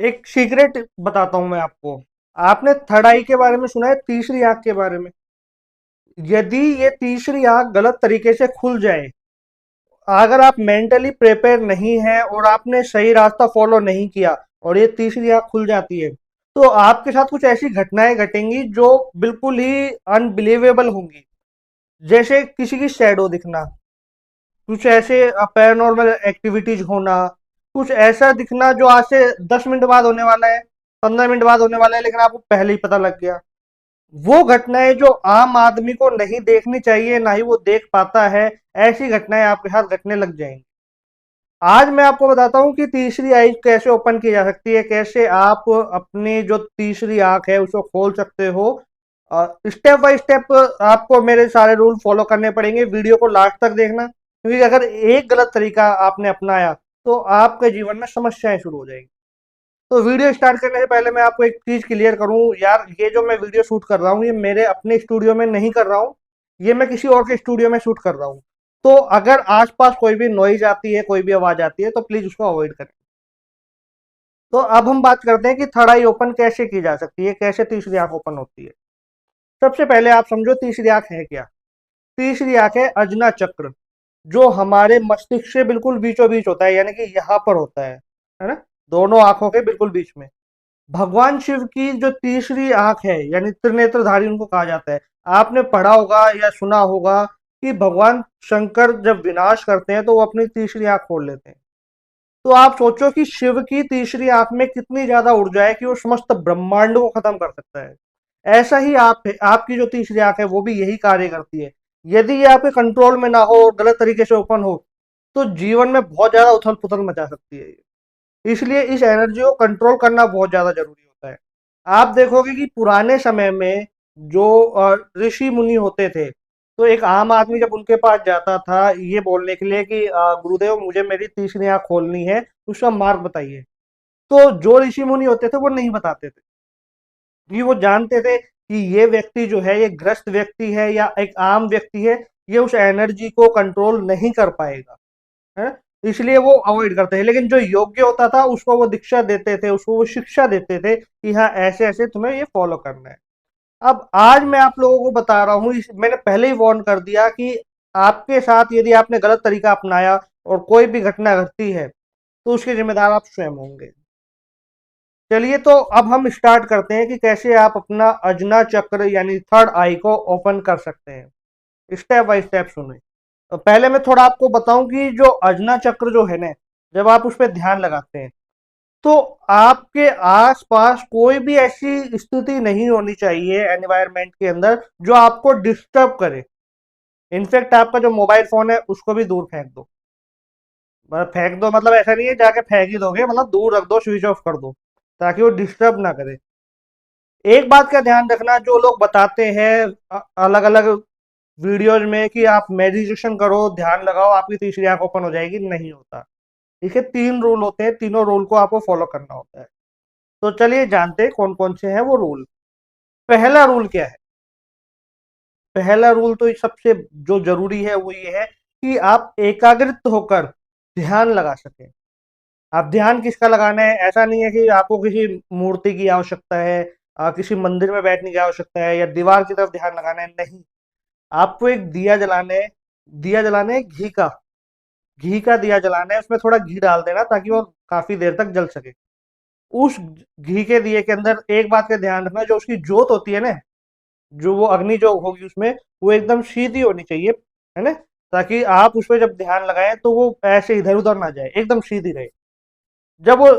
एक सीक्रेट बताता हूं मैं आपको। आपने थर्ड आई के बारे में सुना है, तीसरी आंख के बारे में? यदि ये तीसरी आंख गलत तरीके से खुल जाए, अगर आप मेंटली प्रिपेयर नहीं है और आपने सही रास्ता फॉलो नहीं किया और ये तीसरी आंख खुल जाती है, तो आपके साथ कुछ ऐसी घटनाएं घटेंगी जो बिल्कुल ही अनबिलीवेबल होंगी। जैसे किसी की शैडो दिखना, कुछ ऐसे पैरानॉर्मल एक्टिविटीज होना, कुछ ऐसा दिखना जो आज से 10 मिनट बाद होने वाला है, 15 मिनट बाद होने वाला है, लेकिन आपको पहले ही पता लग गया। वो घटनाएं जो आम आदमी को नहीं देखनी चाहिए, ना ही वो देख पाता है, ऐसी घटनाएं आपके साथ घटने लग जाएंगी। आज मैं आपको बताता हूँ कि तीसरी आंख कैसे ओपन की जा सकती है, कैसे आप अपनी जो तीसरी आंख है उसको खोल सकते हो। स्टेप बाय स्टेप आपको मेरे सारे रूल फॉलो करने पड़ेंगे, वीडियो को लास्ट तक देखना, क्योंकि अगर एक गलत तरीका आपने अपनाया तो आपके जीवन में समस्याएं शुरू हो जाएंगी। तो वीडियो स्टार्ट करने से पहले मैं आपको एक चीज क्लियर करूं यार, ये जो मैं वीडियो शूट कर रहा हूँ ये मेरे अपने स्टूडियो में नहीं कर रहा हूँ, ये मैं किसी और के स्टूडियो में शूट कर रहा हूँ। तो अगर आसपास कोई भी नॉइज आती है, कोई भी आवाज आती है, तो प्लीज उसको अवॉइड करें। तो अब हम बात करते हैं कि थर्ड आई ओपन कैसे की जा सकती है, कैसे तीसरी आंख ओपन होती है। सबसे पहले आप समझो तीसरी आंख है क्या। तीसरी आंख है अजना चक्र, जो हमारे मस्तिष्क से बिल्कुल बीचों बीच होता है, यानी कि यहाँ पर होता है ना, दोनों आंखों के बिल्कुल बीच में। भगवान शिव की जो तीसरी आंख है, यानी त्रिनेत्रधारी उनको कहा जाता है। आपने पढ़ा होगा या सुना होगा कि भगवान शंकर जब विनाश करते हैं तो वो अपनी तीसरी आंख खोल लेते हैं। तो आप सोचो कि शिव की तीसरी आंख में कितनी ज्यादा ऊर्जा है कि वो समस्त ब्रह्मांड को खत्म कर सकता है। ऐसा ही आप है, आपकी जो तीसरी आंख है वो भी यही कार्य करती है। यदि ये आपके कंट्रोल में ना हो और गलत तरीके से ओपन हो, तो जीवन में बहुत ज्यादा उथल पुथल मचा सकती है ये। इसलिए इस एनर्जी को कंट्रोल करना बहुत ज्यादा जरूरी होता है। आप देखोगे कि पुराने समय में जो ऋषि मुनि होते थे, तो एक आम आदमी जब उनके पास जाता था ये बोलने के लिए कि गुरुदेव मुझे मेरी तीसरी आंख खोलनी है, उसका मार्ग बताइए, तो जो ऋषि मुनि होते थे वो नहीं बताते थे, कि वो जानते थे कि ये व्यक्ति जो है ये ग्रस्त व्यक्ति है या एक आम व्यक्ति है, ये उस एनर्जी को कंट्रोल नहीं कर पाएगा है, इसलिए वो अवॉइड करते हैं। लेकिन जो योग्य होता था उसको वो दीक्षा देते थे, उसको वो शिक्षा देते थे कि हाँ ऐसे ऐसे तुम्हें ये फॉलो करना है। अब आज मैं आप लोगों को बता रहा हूँ, मैंने पहले ही वार्न कर दिया कि आपके साथ यदि आपने गलत तरीका अपनाया और कोई भी घटना घटती है तो उसके जिम्मेदार आप स्वयं होंगे। चलिए तो अब हम स्टार्ट करते हैं कि कैसे आप अपना अजना चक्र यानी थर्ड आई को ओपन कर सकते हैं। स्टेप बाय स्टेप सुने। तो पहले मैं थोड़ा आपको बताऊं कि जो अजना चक्र जो है ना, जब आप उस पर ध्यान लगाते हैं तो आपके आसपास कोई भी ऐसी स्थिति नहीं होनी चाहिए एनवायरनमेंट के अंदर जो आपको डिस्टर्ब करे। इनफैक्ट आपका जो मोबाइल फोन है उसको भी दूर फेंक दो। मतलब फेंक दो मतलब ऐसा नहीं है जाके फेंक ही दोगे, मतलब दूर रख दो, स्विच ऑफ कर दो, ताकि वो डिस्टर्ब ना करे। एक बात का ध्यान रखना, जो लोग बताते हैं अलग अलग वीडियोज में कि आप मेडिटेशन करो, ध्यान लगाओ, आपकी तीसरी आंख ओपन हो जाएगी, नहीं होता। इसके 3 रूल होते हैं, तीनों रूल को आपको फॉलो करना होता है। तो चलिए जानते हैं कौन कौन से हैं वो रूल। पहला रूल क्या है? पहला रूल तो सबसे जो जरूरी है वो ये है कि आप एकाग्रित होकर ध्यान लगा सकें। आप ध्यान किसका लगाना है, ऐसा नहीं है कि आपको किसी मूर्ति की आवश्यकता है, किसी मंदिर में बैठने की आवश्यकता है या दीवार की तरफ ध्यान लगाना है, नहीं। आपको एक दिया जलाना है, दिया जलाना है घी का, घी का दिया जलाना है, उसमें थोड़ा घी डाल देना ताकि वो काफी देर तक जल सके। उस घी के दिए के अंदर एक बात का ध्यान रखना, जो उसकी जोत होती है ना, जो वो अग्नि जो होगी उसमें, वो एकदम सीधी होनी चाहिए, है ना, ताकि आप उस पर जब ध्यान लगाएं तो वो ऐसे इधर उधर ना जाए, एकदम सीधी रहे। जब वो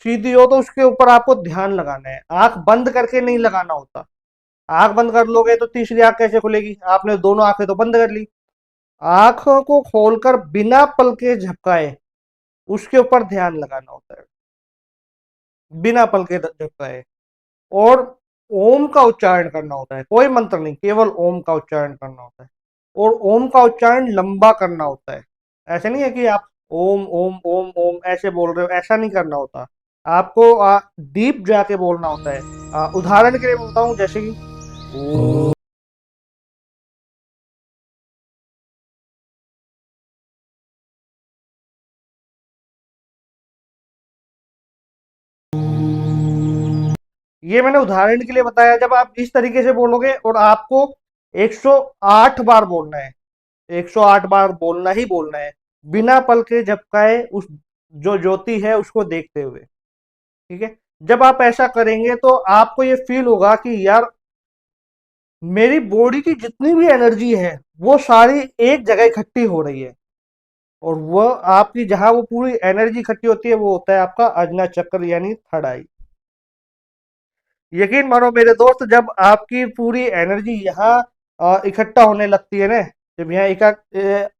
सीधी हो तो उसके ऊपर आपको ध्यान लगाना है, आंख बंद करके नहीं लगाना होता। आंख बंद कर लोगे तो तीसरी आंख कैसे खुलेगी, आपने दोनों आंखें तो बंद कर ली। आंखों को खोलकर बिना पल के झपकाए उसके ऊपर ध्यान लगाना होता है, बिना पल के झपकाए। और ओम का उच्चारण करना होता है, कोई मंत्र नहीं, केवल ओम का उच्चारण करना होता है। और ओम का उच्चारण लंबा करना होता है। ऐसे नहीं है कि आप ओम ओम ओम ओम ऐसे बोल रहे हो, ऐसा नहीं करना होता। आपको डीप जाके बोलना होता है। उदाहरण के लिए मैं बताऊं, जैसे कि ओ, ये मैंने उदाहरण के लिए बताया। जब आप इस तरीके से बोलोगे और आपको 108 बार बोलना है, 108 बार बोलना ही बोलना है, बिना पल के झपकाए, उस जो ज्योति है उसको देखते हुए। ठीक है। जब आप ऐसा करेंगे तो आपको ये फील होगा कि यार मेरी बॉडी की जितनी भी एनर्जी है वो सारी एक जगह इकट्ठी हो रही है। और वो आपकी जहां वो पूरी एनर्जी इकट्ठी होती है वो होता है आपका अज्ञा चक्र यानी थर्ड आई। यकीन मानो मेरे दोस्त, जब आपकी पूरी एनर्जी यहाँ इकट्ठा होने लगती है ना, जब यहाँ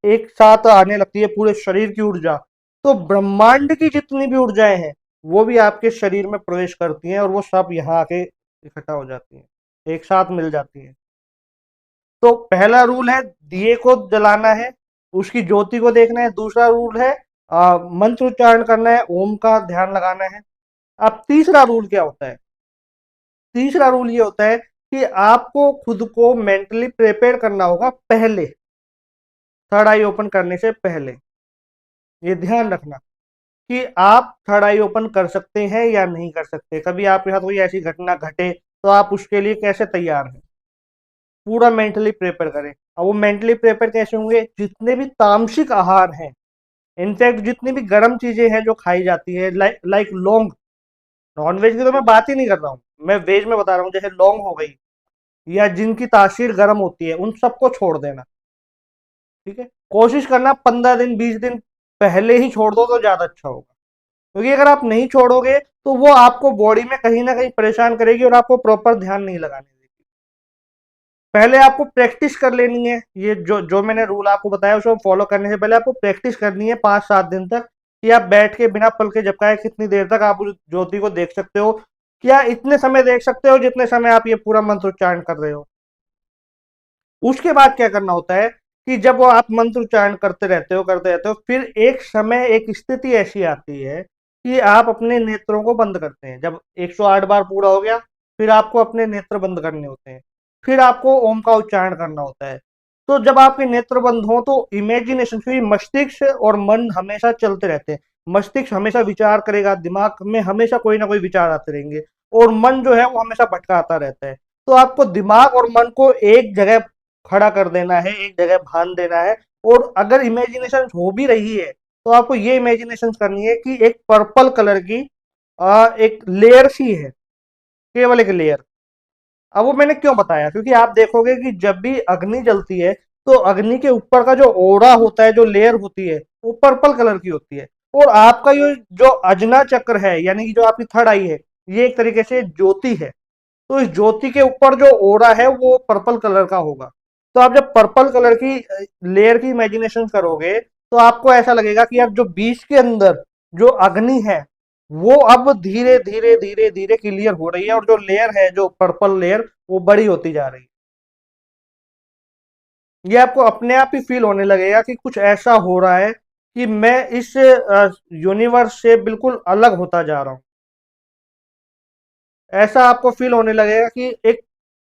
एक साथ आने लगती है पूरे शरीर की ऊर्जा, तो ब्रह्मांड की जितनी भी ऊर्जाएं हैं वो भी आपके शरीर में प्रवेश करती हैं और वो सब यहाँ आके इकट्ठा हो जाती हैं, एक साथ मिल जाती हैं। तो पहला रूल है दिए को जलाना है, उसकी ज्योति को देखना है। दूसरा रूल है मंत्र उच्चारण करना है, ओम का ध्यान लगाना है। अब तीसरा रूल क्या होता है? तीसरा रूल ये होता है कि आपको खुद को मेंटली प्रिपेयर करना होगा पहले, थर्ड आई ओपन करने से पहले। ये ध्यान रखना कि आप थर्ड आई ओपन कर सकते हैं या नहीं कर सकते। कभी आपके साथ कोई ऐसी घटना घटे तो आप उसके लिए कैसे तैयार हैं, पूरा मेंटली प्रिपेयर करें। अब वो मेंटली प्रिपेयर कैसे होंगे? जितने भी तामसिक आहार हैं, इनफैक्ट जितनी भी गर्म चीजें हैं जो खाई जाती है, लाइक लौंग, नॉन वेज की तो मैं बात ही नहीं कर रहा हूँ, मैं वेज में बता रहा हूँ, जैसे लौंग हो गई या जिनकी तासीर गर्म होती है, उन सबको छोड़ देना। ठीक है। कोशिश करना 15 दिन 20 दिन पहले ही छोड़ दो तो ज्यादा अच्छा होगा, क्योंकि अगर आप नहीं छोड़ोगे तो वो आपको बॉडी में कहीं ना कहीं परेशान करेगी और आपको प्रॉपर ध्यान नहीं लगाने देगी। पहले आपको प्रैक्टिस कर लेनी है, ये जो जो मैंने रूल आपको बताया उसको फॉलो करने से पहले आपको प्रैक्टिस करनी है 5-7 दिन तक, कि आप बैठ के बिना पल के झपकाए कितनी देर तक आप उस ज्योति को देख सकते हो। क्या इतने समय देख सकते हो जितने समय आप ये पूरा मंत्र उच्चारण कर रहे हो। उसके बाद क्या करना होता है कि जब वो आप मंत्र उच्चारण करते रहते हो, फिर एक समय एक स्थिति ऐसी आती है कि आप अपने नेत्रों को बंद करते हैं। जब 108 बार पूरा हो गया, फिर आपको अपने नेत्र बंद करने होते हैं, फिर आपको ओम का उच्चारण करना होता है। तो जब आपके नेत्र बंद हो तो इमेजिनेशन, क्योंकि मस्तिष्क और मन हमेशा चलते रहते हैं, मस्तिष्क हमेशा विचार करेगा, दिमाग में हमेशा कोई ना कोई विचार आते रहेंगे, और मन जो है वो हमेशा भटकाता रहता है। तो आपको दिमाग और मन को एक जगह खड़ा कर देना है, एक जगह बांध देना है। और अगर इमेजिनेशन हो भी रही है तो आपको ये इमेजिनेशन करनी है कि एक पर्पल कलर की एक लेयर सी है, केवल एक लेयर। अब वो मैंने क्यों बताया, क्योंकि आप देखोगे कि जब भी अग्नि जलती है तो अग्नि के ऊपर का जो ओड़ा होता है, जो लेयर होती है, वो पर्पल कलर की होती है। और आपका ये जो अजना चक्र है यानी कि जो आपकी थर्ड आई है, ये एक तरीके से ज्योति है। तो इस ज्योति के ऊपर जो ओरा है वो पर्पल कलर का होगा। तो आप जब पर्पल कलर की लेयर की इमेजिनेशन करोगे तो आपको ऐसा लगेगा कि अब जो बीच के अंदर जो अग्नि है वो अब धीरे धीरे धीरे धीरे क्लियर हो रही है, और जो लेयर है, जो पर्पल लेयर, वो बड़ी होती जा रही है। ये आपको अपने आप ही फील होने लगेगा कि कुछ ऐसा हो रहा है कि मैं इस यूनिवर्स से बिल्कुल अलग होता जा रहा हूं। ऐसा आपको फील होने लगेगा कि एक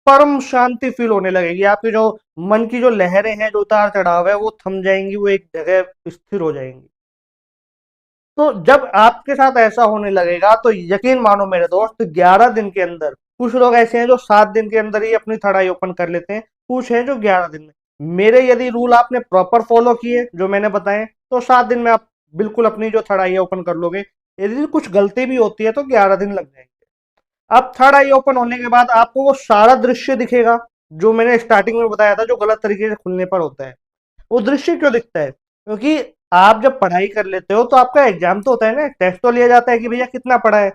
परम शांति फील होने लगेगी। आपकी जो मन की जो लहरें हैं, जो उतार चढ़ाव है, वो थम जाएंगी, वो एक जगह स्थिर हो जाएंगी। तो जब आपके साथ ऐसा होने लगेगा तो यकीन मानो मेरे दोस्त, 11 दिन के अंदर, कुछ लोग ऐसे हैं जो 7 दिन के अंदर ही अपनी थर्ड आई ओपन कर लेते हैं, कुछ हैं जो 11 दिन में। मेरे यदि रूल आपने प्रॉपर फॉलो किए जो मैंने बताए तो 7 दिन में आप बिल्कुल अपनी जो थर्ड आई ओपन कर लोगे। यदि कुछ गलती भी होती है तो 11 दिन लग जाएंगे। अब थर्ड आई ओपन होने के बाद आपको वो सारा दृश्य दिखेगा जो मैंने स्टार्टिंग में बताया था, जो गलत तरीके से खुलने पर होता है। वो दृश्य क्यों दिखता है? क्योंकि आप जब पढ़ाई कर लेते हो तो आपका एग्जाम तो होता है ना, टेस्ट तो लिया जाता है कि भैया कितना पढ़ा है।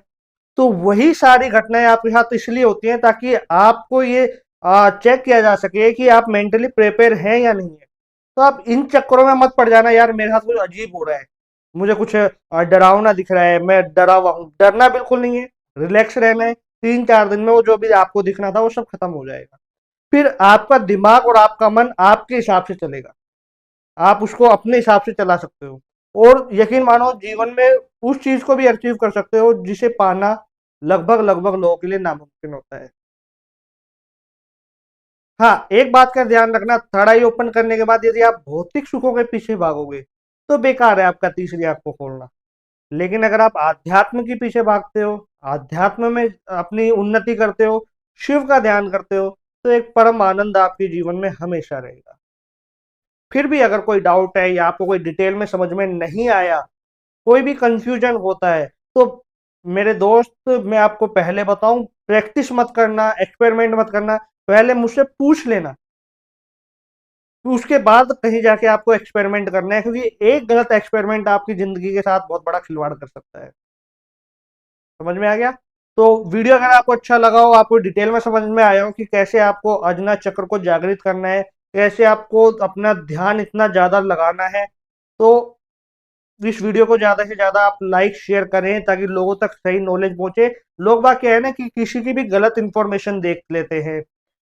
तो वही सारी घटनाएं आपके साथ इसलिए होती हैं ताकि आपको ये चेक किया जा सके कि आप मेंटली प्रिपेयर हैं या नहीं है। तो आप इन चक्करों में मत पड़ जाना, यार मेरे साथ कुछ अजीब हो रहा है, मुझे कुछ डरावना दिख रहा है, मैं डरा हुआ हूँ। डरना बिल्कुल नहीं है, रिलैक्स रहना है। 3-4 दिन में वो जो भी आपको दिखना था वो सब खत्म हो जाएगा। फिर आपका दिमाग और आपका मन आपके हिसाब से चलेगा, आप उसको अपने हिसाब से चला सकते हो। और यकीन मानो जीवन में उस चीज को भी अचीव कर सकते हो जिसे पाना लगभग लगभग लोगों के लिए नामुमकिन होता है। हाँ, एक बात का ध्यान रखना, थर्ड आई ओपन करने के बाद यदि आप भौतिक सुखों के पीछे भागोगे तो बेकार है आपका तीसरी आंख को खोलना। लेकिन अगर आप आध्यात्म के पीछे भागते हो, आध्यात्म में अपनी उन्नति करते हो, शिव का ध्यान करते हो, तो एक परम आनंद आपके जीवन में हमेशा रहेगा। फिर भी अगर कोई डाउट है या आपको कोई डिटेल में समझ में नहीं आया, कोई भी कंफ्यूजन होता है, तो मेरे दोस्त मैं आपको पहले बताऊं, प्रैक्टिस मत करना, एक्सपेरिमेंट मत करना, पहले मुझसे पूछ लेना, तो उसके बाद कहीं जाके आपको एक्सपेरिमेंट करना है, क्योंकि एक गलत एक्सपेरिमेंट आपकी जिंदगी के साथ बहुत बड़ा खिलवाड़ कर सकता है। समझ में आ गया? तो वीडियो अगर आपको अच्छा लगा हो, आपको डिटेल में समझ में आया हो कि कैसे आपको अजना चक्र को जागृत करना है, कैसे आपको अपना ध्यान इतना ज्यादा लगाना है, तो इस वीडियो को ज्यादा से ज्यादा आप लाइक शेयर करें ताकि लोगों तक सही नॉलेज पहुंचे। लोग बात क्या है ना कि किसी की भी गलत इंफॉर्मेशन देख लेते हैं,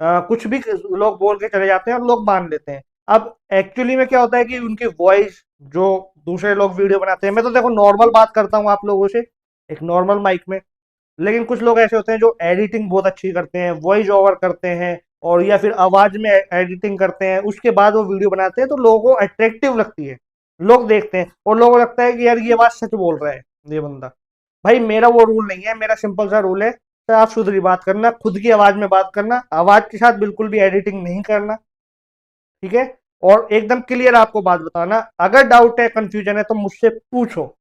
कुछ भी लोग बोल के चले जाते हैं और लोग मान लेते हैं। अब एक्चुअली में क्या होता है कि उनकी वॉइस जो दूसरे लोग वीडियो बनाते हैं, मैं तो देखो नॉर्मल बात करता हूँ आप लोगों से एक नॉर्मल माइक में, लेकिन कुछ लोग ऐसे होते हैं जो एडिटिंग बहुत अच्छी करते हैं, वॉइस ओवर करते हैं, और या फिर आवाज में एडिटिंग करते हैं, उसके बाद वो वीडियो बनाते हैं, तो लोगों को अट्रैक्टिव लगती है, लोग देखते हैं और लोगों को लगता है कि यार ये बात सच बोल रहा है ये बंदा। भाई मेरा वो रूल नहीं है, मेरा सिंपल सा रूल है, साफ सुथरी बात करना, खुद की आवाज में बात करना, आवाज के साथ बिल्कुल भी एडिटिंग नहीं करना, ठीक है? और एकदम क्लियर आपको बात बताना, अगर डाउट है, कंफ्यूजन है, तो मुझसे पूछो।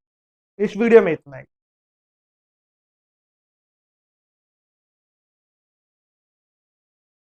इस वीडियो में इतना ही।